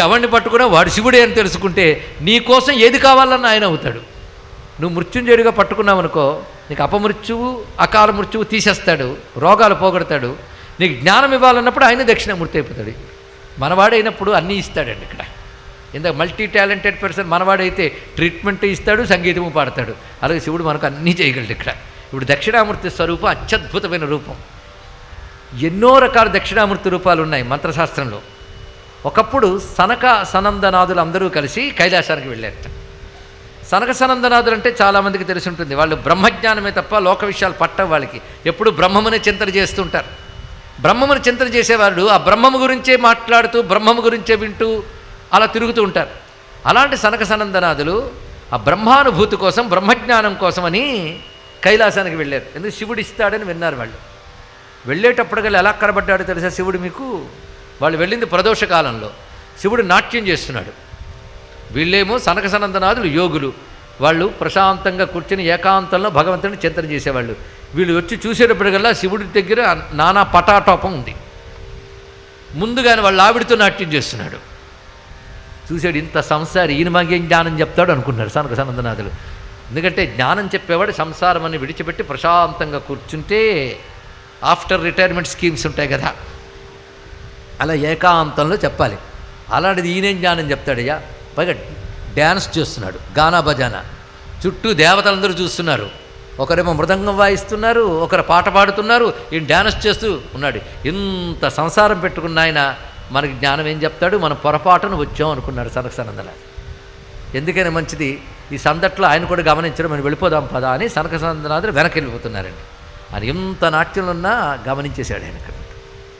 ఎవరిని పట్టుకున్నా వాడు శివుడే అని తెలుసుకుంటే నీ కోసం ఏది కావాలన్నా ఆయన అవుతాడు. నువ్వు మృత్యుంజయుడిగా పట్టుకున్నావనుకో, నీకు అపమృత్యువు అకాల మృత్యువు తీసేస్తాడు, రోగాలు పోగొడతాడు. నీకు జ్ఞానం ఇవ్వాలన్నప్పుడు ఆయన దక్షిణామూర్తి అయిపోతాడు. మనవాడైనప్పుడు అన్నీ ఇస్తాడండి. ఇక్కడ ఇందాక మల్టీ టాలెంటెడ్ పర్సన్ మనవాడైతే ట్రీట్మెంట్ ఇస్తాడు, సంగీతము పాడతాడు. అలాగే శివుడు మనకు అన్నీ చేయగలడు. ఇక్కడ ఇప్పుడు దక్షిణామూర్తి స్వరూపం అత్యద్భుతమైన రూపం. ఎన్నో రకాల దక్షిణామూర్తి రూపాలు ఉన్నాయి మంత్రశాస్త్రంలో. ఒకప్పుడు సనక సనందనాథులు అందరూ కలిసి కైలాసానికి వెళ్ళారట. సనక సనందనాథులు అంటే చాలామందికి తెలిసి ఉంటుంది. వాళ్ళు బ్రహ్మజ్ఞానమే తప్ప లోక విషయాలు పట్టవు వాళ్ళకి. ఎప్పుడు బ్రహ్మమునే చింతన చేస్తుంటారు. బ్రహ్మమును చింతన చేసేవాళ్ళు ఆ బ్రహ్మము గురించే మాట్లాడుతూ బ్రహ్మము గురించే వింటూ అలా తిరుగుతూ ఉంటారు. అలాంటి సనక సనందనాథులు ఆ బ్రహ్మానుభూతి కోసం బ్రహ్మజ్ఞానం కోసమని కైలాసానికి వెళ్ళారు. ఎందుకు శివుడు ఇస్తాడని విన్నారు వాళ్ళు. వెళ్ళేటప్పటికల్లా ఎలా కనబడ్డాడో తెలుసా శివుడు మీకు? వాళ్ళు వెళ్ళింది ప్రదోష కాలంలో. శివుడు నాట్యం చేస్తున్నాడు. వీళ్ళేమో సనక సనందనాథులు యోగులు. వాళ్ళు ప్రశాంతంగా కూర్చొని ఏకాంతంలో భగవంతుని చింతన చేసేవాళ్ళు. వీళ్ళు వచ్చి చూసేటప్పటికల్లా శివుడి దగ్గర నానా పటాటోపం ఉంది. ముందుగానే వాళ్ళ ఆవిడితో నాట్యం చేస్తున్నాడు. చూశాడు, ఇంత సంసారి ఈయన మాకేం జ్ఞానం చెప్తాడు అనుకున్నారు సనక సనందనాథులు. ఎందుకంటే జ్ఞానం చెప్పేవాడు సంసారం అని విడిచిపెట్టి ప్రశాంతంగా కూర్చుంటే ఆఫ్టర్ రిటైర్మెంట్ స్కీమ్స్ ఉంటాయి కదా, అలా ఏకాంతంలో చెప్పాలి. అలాంటిది ఈయనేం జ్ఞానం చెప్తాడయ్యా? పైగా డ్యాన్స్ చేస్తున్నాడు, గానా బజానా. చుట్టూ దేవతలందరూ చూస్తున్నారు. ఒకరేమో మృదంగం వాయిస్తున్నారు, ఒకరు పాట పాడుతున్నారు, ఈయన డ్యాన్స్ చేస్తూ ఉన్నాడు. ఇంత సంసారం పెట్టుకున్న ఆయన మనకి జ్ఞానం ఏం చెప్తాడు? మనం పొరపాటును వచ్చాం అనుకున్నాడు సనక సనందనాథులు. ఎందుకైనా మంచిది ఈ సందట్లో ఆయన కూడా గమనించడం, మనం వెళ్ళిపోదాం పదా అని సనక సనందనాథులు వెనక్కి వెళ్ళిపోతున్నారండి. ఆయన ఎంత నాట్యంలో ఉన్నా గమనించేశాడు ఆయన.